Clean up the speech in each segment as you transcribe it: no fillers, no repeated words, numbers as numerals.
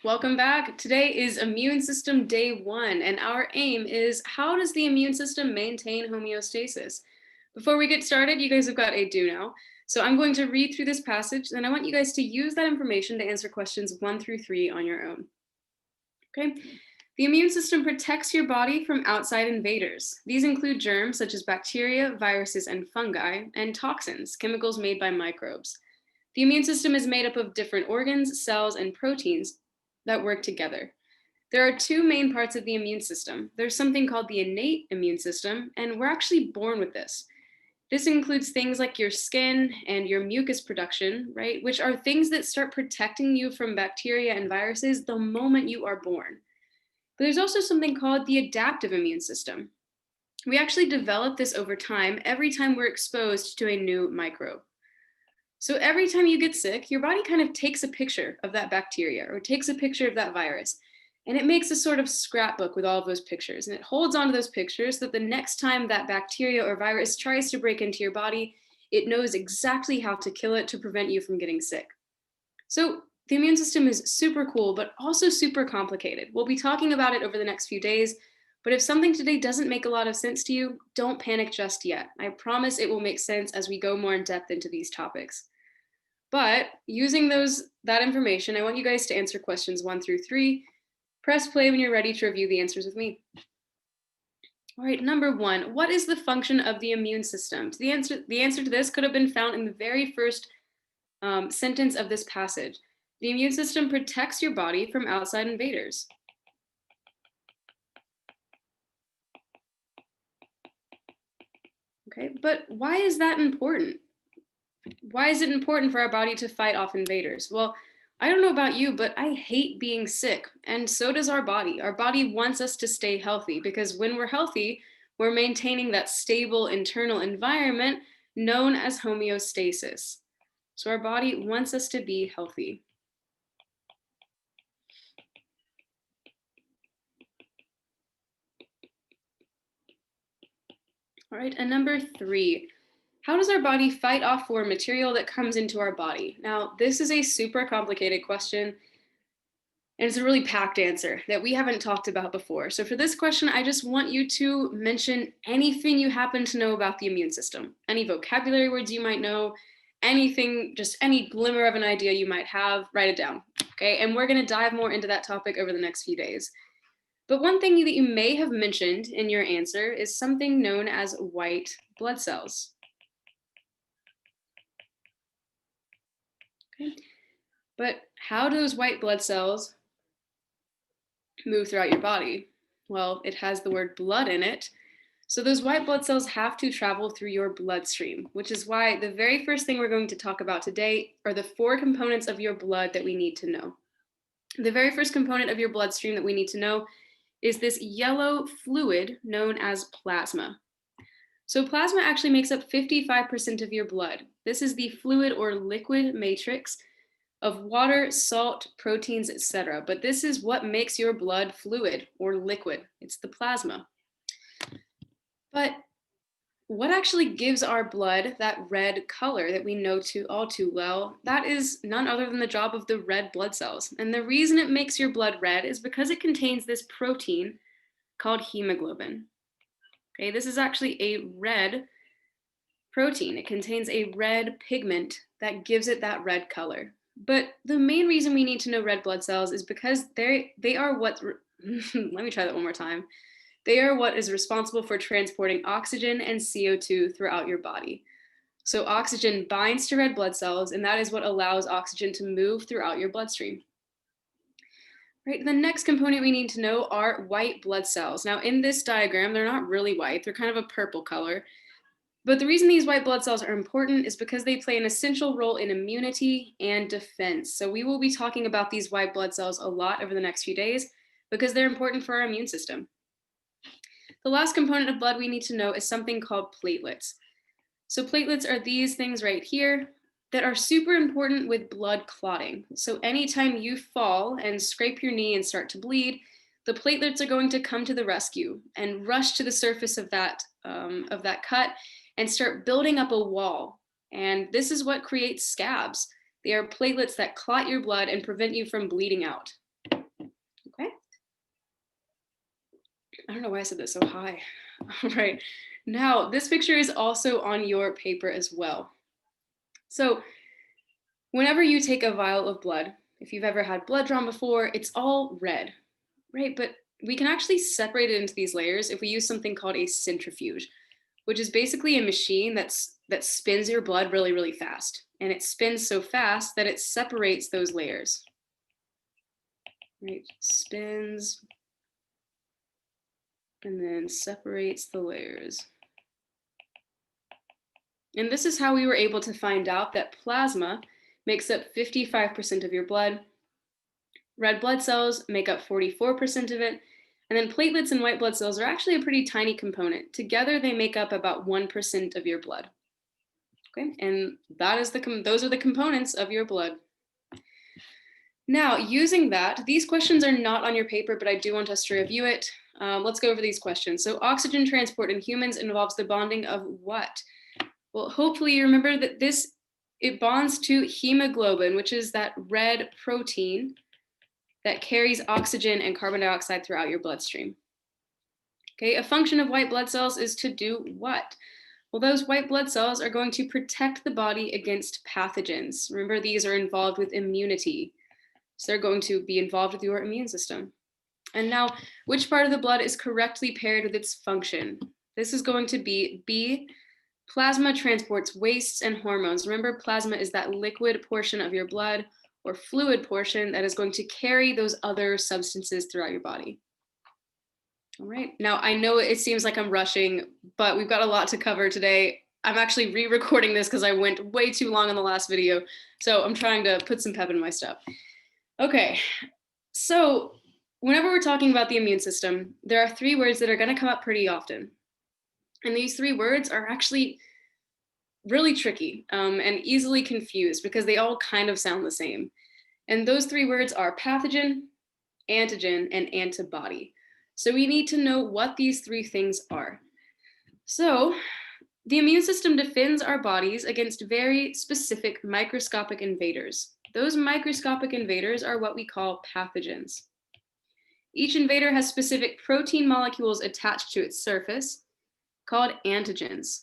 Welcome back. Today is Immune System Day 1, and our aim is how does the immune system maintain homeostasis? Before we get started, you guys have got a do now. So I'm going to read through this passage, and I want you guys to use that information to answer questions 1 through 3 on your own. Okay. The immune system protects your body from outside invaders. These include germs such as bacteria, viruses, and fungi, and toxins, chemicals made by microbes. The immune system is made up of different organs, cells, and proteins that work together. There are two main parts of the immune system. There's something called the innate immune system, and we're actually born with this. This includes things like your skin and your mucus production, right? Which are things that start protecting you from bacteria and viruses the moment you are born. But there's also something called the adaptive immune system. We actually develop this over time every time we're exposed to a new microbe. So every time you get sick, your body kind of takes a picture of that bacteria or takes a picture of that virus. And it makes a sort of scrapbook with all of those pictures. And it holds onto those pictures so that the next time that bacteria or virus tries to break into your body, it knows exactly how to kill it to prevent you from getting sick. So the immune system is super cool, but also super complicated. We'll be talking about it over the next few days. But if something today doesn't make a lot of sense to you, don't panic just yet. I promise it will make sense as we go more in depth into these topics. But using that information, I want you guys to answer questions 1 through 3. Press play when you're ready to review the answers with me. All right, number 1, what is the function of the immune system? The answer to this could have been found in the very first sentence of this passage. The immune system protects your body from outside invaders. Okay, but why is that important? Why is it important for our body to fight off invaders? Well, I don't know about you, but I hate being sick, and so does our body. Our body wants us to stay healthy because when we're healthy, we're maintaining that stable internal environment known as homeostasis. So our body wants us to be healthy. All right, and number 3, how does our body fight off foreign material that comes into our body? Now, this is a super complicated question, and it's a really packed answer that we haven't talked about before. So for this question, I just want you to mention anything you happen to know about the immune system, any vocabulary words you might know, anything, just any glimmer of an idea you might have, write it down. Okay, and we're going to dive more into that topic over the next few days. But one thing that you may have mentioned in your answer is something known as white blood cells. Okay. But how do those white blood cells move throughout your body? Well, it has the word blood in it. So those white blood cells have to travel through your bloodstream, which is why the very first thing we're going to talk about today are the 4 components of your blood that we need to know. The very first component of your bloodstream that we need to know is this yellow fluid known as plasma. So plasma actually makes up 55% of your blood. This is the fluid or liquid matrix of water, salt, proteins, etc. But this is what makes your blood fluid or liquid. It's the plasma. But what actually gives our blood that red color that we know all too well? That is none other than the job of the red blood cells. And the reason it makes your blood red is because it contains this protein called hemoglobin. Okay, this is actually a red protein. It contains a red pigment that gives it that red color. But the main reason we need to know red blood cells is because they are what, let me try that one more time. They are what is responsible for transporting oxygen and CO2 throughout your body. So oxygen binds to red blood cells, and that is what allows oxygen to move throughout your bloodstream. Right, the next component we need to know are white blood cells. Now in this diagram, they're not really white, they're kind of a purple color. But the reason these white blood cells are important is because they play an essential role in immunity and defense. So we will be talking about these white blood cells a lot over the next few days because they're important for our immune system. The last component of blood we need to know is something called platelets. So platelets are these things right here that are super important with blood clotting. So anytime you fall and scrape your knee and start to bleed, the platelets are going to come to the rescue and rush to the surface of that cut and start building up a wall. And this is what creates scabs. They are platelets that clot your blood and prevent you from bleeding out. I don't know why I said that so high. All right. Now, this picture is also on your paper as well. So, whenever you take a vial of blood, if you've ever had blood drawn before, it's all red, right? But we can actually separate it into these layers if we use something called a centrifuge, which is basically a machine that spins your blood really, really fast. And it spins so fast that it separates those layers. Right? Spins and then separates the layers. And this is how we were able to find out that plasma makes up 55% of your blood. Red blood cells make up 44% of it. And then platelets and white blood cells are actually a pretty tiny component. Together, they make up about 1% of your blood. Okay, and that is those are the components of your blood. Now, using that, these questions are not on your paper, but I do want us to review it. Let's go over these questions. So oxygen transport in humans involves the bonding of what? Well, hopefully you remember that it bonds to hemoglobin, which is that red protein that carries oxygen and carbon dioxide throughout your bloodstream. Okay, a function of white blood cells is to do what? Well, those white blood cells are going to protect the body against pathogens. Remember, these are involved with immunity. So they're going to be involved with your immune system. And now, which part of the blood is correctly paired with its function? This is going to be B. Plasma transports wastes and hormones. Remember, plasma is that liquid portion of your blood or fluid portion that is going to carry those other substances throughout your body. All right. Now, I know it seems like I'm rushing, but we've got a lot to cover today. I'm actually re-recording this because I went way too long in the last video. So I'm trying to put some pep in my step. Okay, so whenever we're talking about the immune system, there are 3 words that are going to come up pretty often. And these 3 words are actually really tricky and easily confused because they all kind of sound the same. And those 3 words are pathogen, antigen, and antibody. So we need to know what these 3 things are. So the immune system defends our bodies against very specific microscopic invaders. Those microscopic invaders are what we call pathogens. Each invader has specific protein molecules attached to its surface called antigens.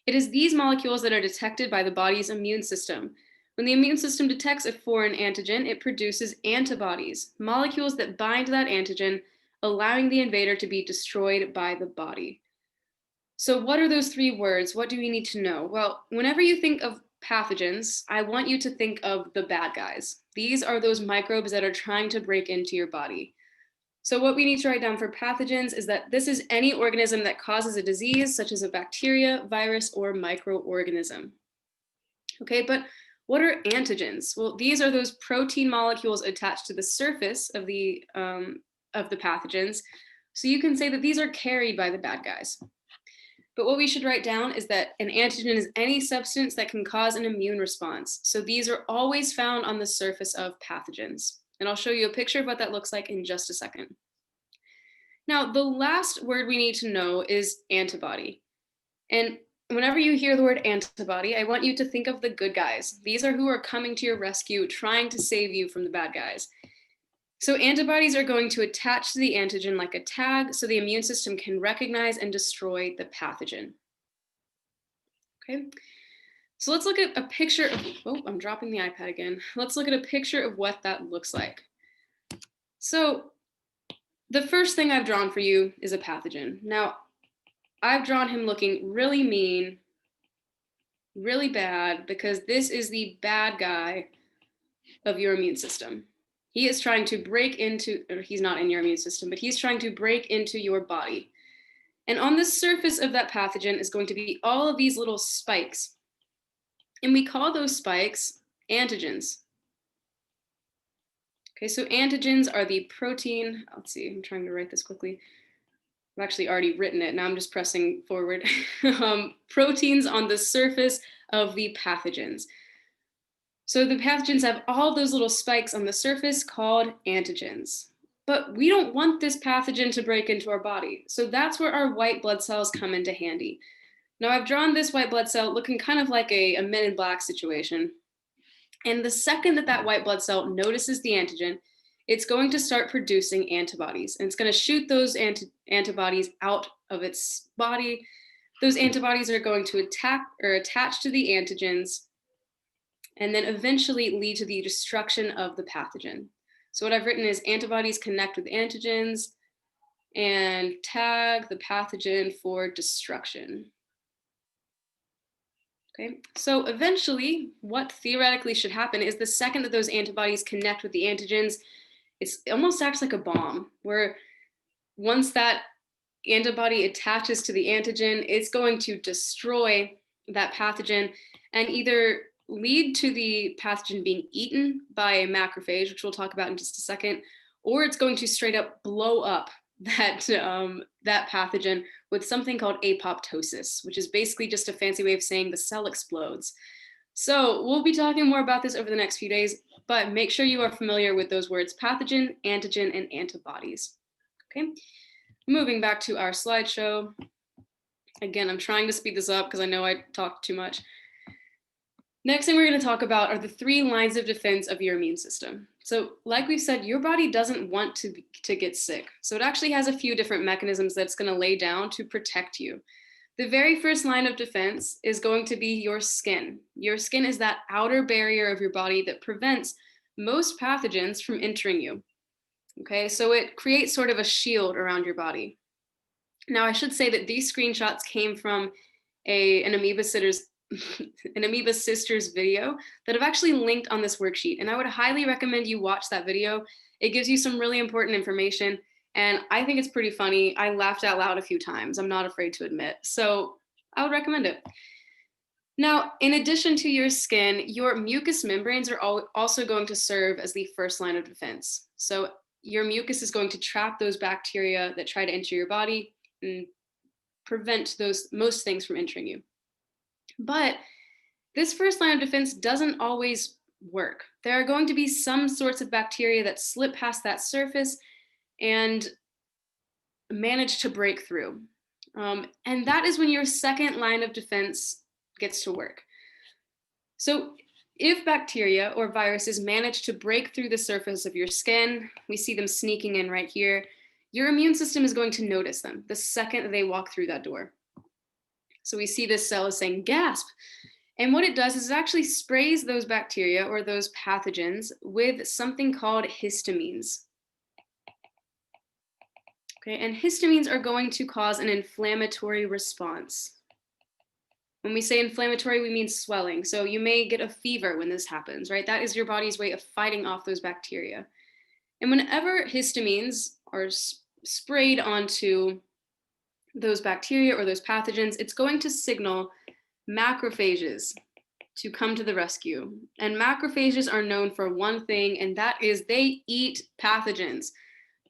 It is these molecules that are detected by the body's immune system. When the immune system detects a foreign antigen, it produces antibodies, molecules that bind to that antigen, allowing the invader to be destroyed by the body. So what are those 3 words? What do we need to know? Well, whenever you think of pathogens, I want you to think of the bad guys. These are those microbes that are trying to break into your body. So what we need to write down for pathogens is that this is any organism that causes a disease, such as a bacteria, virus, or microorganism. Okay, but what are antigens? Well, these are those protein molecules attached to the surface of the pathogens. So you can say that these are carried by the bad guys. But what we should write down is that an antigen is any substance that can cause an immune response. So these are always found on the surface of pathogens. And I'll show you a picture of what that looks like in just a second. Now, the last word we need to know is antibody. And whenever you hear the word antibody, I want you to think of the good guys. These are who are coming to your rescue, trying to save you from the bad guys. So antibodies are going to attach to the antigen like a tag so the immune system can recognize and destroy the pathogen. Okay, so let's look at a picture of, oh, I'm dropping the iPad again. Let's look at a picture of what that looks like. So the first thing I've drawn for you is a pathogen. Now, I've drawn him looking really mean, really bad, because this is the bad guy of your immune system. He is trying to break into, or he's not in your immune system, but he's trying to break into your body. And on the surface of that pathogen is going to be all of these little spikes. And we call those spikes antigens. Okay, so antigens are the protein, let's see, I'm trying to write this quickly. I've actually already written it, now I'm just pressing forward. Proteins on the surface of the pathogens. So the pathogens have all those little spikes on the surface called antigens. But we don't want this pathogen to break into our body. So that's where our white blood cells come into handy. Now I've drawn this white blood cell looking kind of like a Men in Black situation. And the second that white blood cell notices the antigen, it's going to start producing antibodies, and it's going to shoot those antibodies out of its body. Those antibodies are going to attack or attach to the antigens and then eventually lead to the destruction of the pathogen. So what I've written is antibodies connect with antigens and tag the pathogen for destruction. Okay, so eventually what theoretically should happen is the second that those antibodies connect with the antigens, it almost acts like a bomb, where once that antibody attaches to the antigen, it's going to destroy that pathogen and either lead to the pathogen being eaten by a macrophage, which we'll talk about in just a second, or it's going to straight up blow up that that pathogen with something called apoptosis, which is basically just a fancy way of saying the cell explodes. So we'll be talking more about this over the next few days, but make sure you are familiar with those words: pathogen, antigen, and antibodies. Okay, moving back to our slideshow. Again, I'm trying to speed this up because I know I talked too much. Next thing we're going to talk about are the 3 lines of defense of your immune system. So like we've said, your body doesn't want to get sick. So it actually has a few different mechanisms that it's going to lay down to protect you. The very first line of defense is going to be your skin. Your skin is that outer barrier of your body that prevents most pathogens from entering you. Okay, so it creates sort of a shield around your body. Now, I should say that these screenshots came from an Amoeba Sisters video that I've actually linked on this worksheet, and I would highly recommend you watch that video. It gives you some really important information, and I think it's pretty funny. I laughed out loud a few times, I'm not afraid to admit, so I would recommend it. Now, in addition to your skin, your mucous membranes are also going to serve as the first line of defense. So your mucus is going to trap those bacteria that try to enter your body and prevent most things from entering you. But this first line of defense doesn't always work. There are going to be some sorts of bacteria that slip past that surface and manage to break through. And that is when your second line of defense gets to work. So if bacteria or viruses manage to break through the surface of your skin, we see them sneaking in right here, your immune system is going to notice them the second that they walk through that door. So we see this cell is saying gasp. And what it does is it actually sprays those bacteria or those pathogens with something called histamines. Okay, and histamines are going to cause an inflammatory response. When we say inflammatory, we mean swelling. So you may get a fever when this happens, right? That is your body's way of fighting off those bacteria. And whenever histamines are sprayed onto those bacteria or those pathogens, it's going to signal macrophages to come to the rescue. And macrophages are known for one thing, and that is they eat pathogens.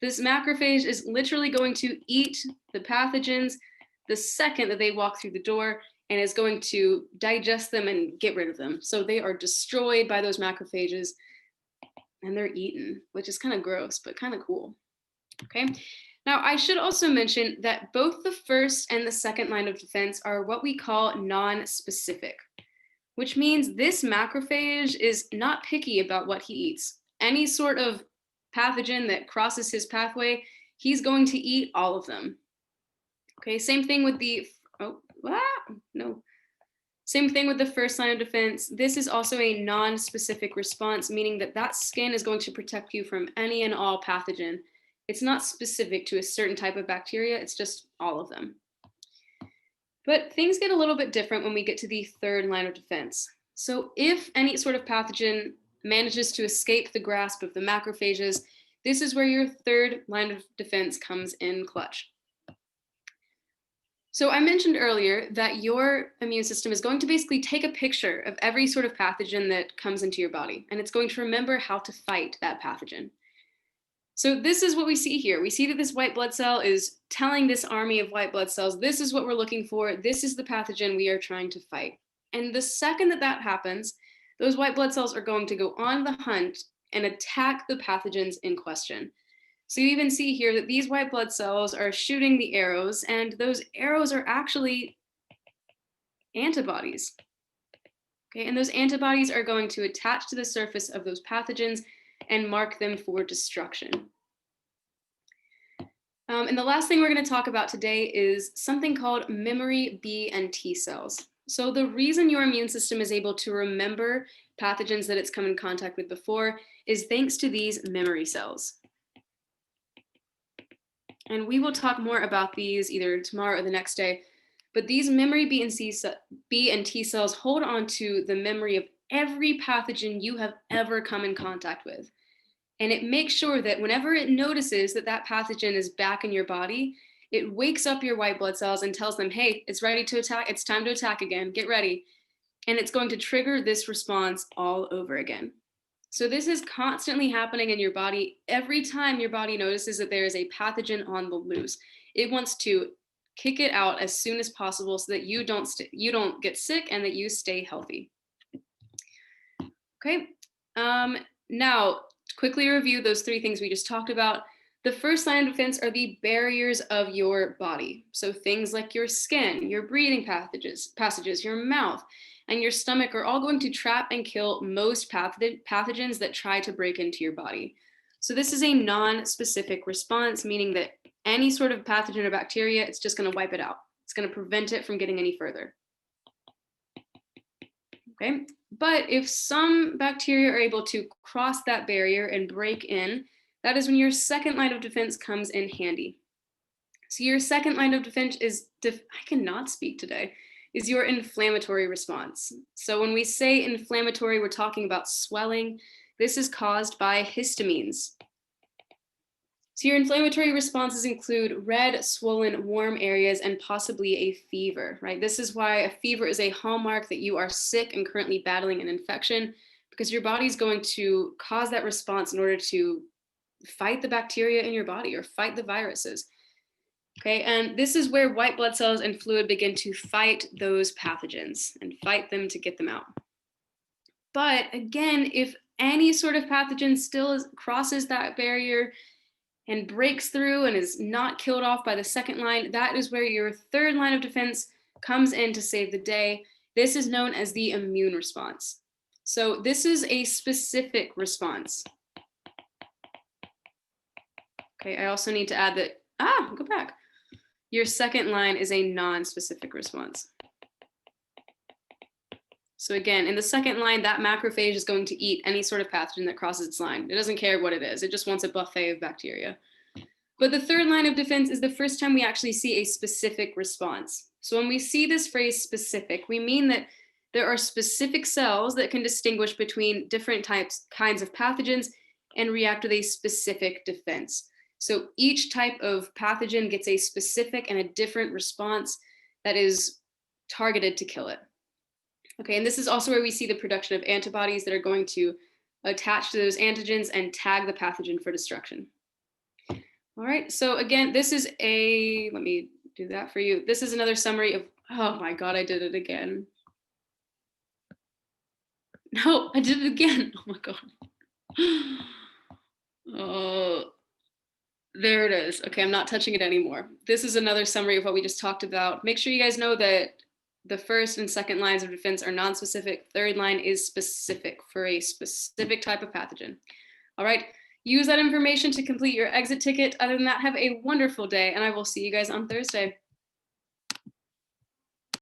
This macrophage is literally going to eat the pathogens the second that they walk through the door, and is going to digest them and get rid of them. So they are destroyed by those macrophages and they're eaten, which is kind of gross, but kind of cool. Okay. Now, I should also mention that both the first and the second line of defense are what we call non-specific, which means this macrophage is not picky about what he eats. Any sort of pathogen that crosses his pathway, he's going to eat all of them. Okay, same thing with the, Same thing with the first line of defense. This is also a non-specific response, meaning that that skin is going to protect you from any and all pathogen. It's not specific to a certain type of bacteria, it's just all of them. But things get a little bit different when we get to the third line of defense. So if any sort of pathogen manages to escape the grasp of the macrophages, this is where your third line of defense comes in clutch. So I mentioned earlier that your immune system is going to basically take a picture of every sort of pathogen that comes into your body, and it's going to remember how to fight that pathogen. So this is what we see here. We see that this white blood cell is telling this army of white blood cells, this is what we're looking for. This is the pathogen we are trying to fight. And the second that that happens, those white blood cells are going to go on the hunt and attack the pathogens in question. So you even see here that these white blood cells are shooting the arrows, and those arrows are actually antibodies. Okay, and those antibodies are going to attach to the surface of those pathogens and mark them for destruction. And the last thing we're going to talk about today is something called memory B and T cells. So the reason your immune system is able to remember pathogens that it's come in contact with before is thanks to these memory cells. And we will talk more about these either tomorrow or the next day. But these memory B and T cells hold on to the memory of every pathogen you have ever come in contact with. And it makes sure that whenever it notices that that pathogen is back in your body, it wakes up your white blood cells and tells them, hey, it's ready to attack. It's time to attack again. Get ready. And it's going to trigger this response all over again. So this is constantly happening in your body. Every time your body notices that there is a pathogen on the loose, it wants to kick it out as soon as possible so that you don't get sick and that you stay healthy. Okay. Now, to quickly review those three things we just talked about. The first line of defense are the barriers of your body. So things like your skin, your breathing passages, your mouth, and your stomach are all going to trap and kill most pathogens that try to break into your body. So this is a non-specific response, meaning that any sort of pathogen or bacteria, it's just going to wipe it out. It's going to prevent it from getting any further. Okay, but if some bacteria are able to cross that barrier and break in, that is when your second line of defense comes in handy. So your second line of defense is, I cannot speak today, is your inflammatory response. So when we say inflammatory, we're talking about swelling. This is caused by histamines. So your inflammatory responses include red, swollen, warm areas, and possibly a fever, right? This is why a fever is a hallmark that you are sick and currently battling an infection, because your body's going to cause that response in order to fight the bacteria in your body or fight the viruses. Okay, and this is where white blood cells and fluid begin to fight those pathogens and fight them to get them out. But again, if any sort of pathogen still crosses that barrier and breaks through and is not killed off by the second line, that is where your third line of defense comes in to save the day. This is known as the immune response. So this is a specific response. Okay, I also need to add that, go back. Your second line is a non-specific response. So again, in the second line, that macrophage is going to eat any sort of pathogen that crosses its line. It doesn't care what it is. It just wants a buffet of bacteria. But the third line of defense is the first time we actually see a specific response. So when we see this phrase specific, we mean that there are specific cells that can distinguish between different kinds of pathogens and react with a specific defense. So each type of pathogen gets a specific and a different response that is targeted to kill it. Okay, and this is also where we see the production of antibodies that are going to attach to those antigens and tag the pathogen for destruction. All right, so again, this is let me do that for you. This is another summary of, oh my God, I did it again. No, I did it again. Oh my God. Oh, there it is. Okay, I'm not touching it anymore. This is another summary of what we just talked about. Make sure you guys know that the first and second lines of defense are non-specific. Third line is specific for a specific type of pathogen. All right, use that information to complete your exit ticket. Other than that, have a wonderful day, and I will see you guys on Thursday.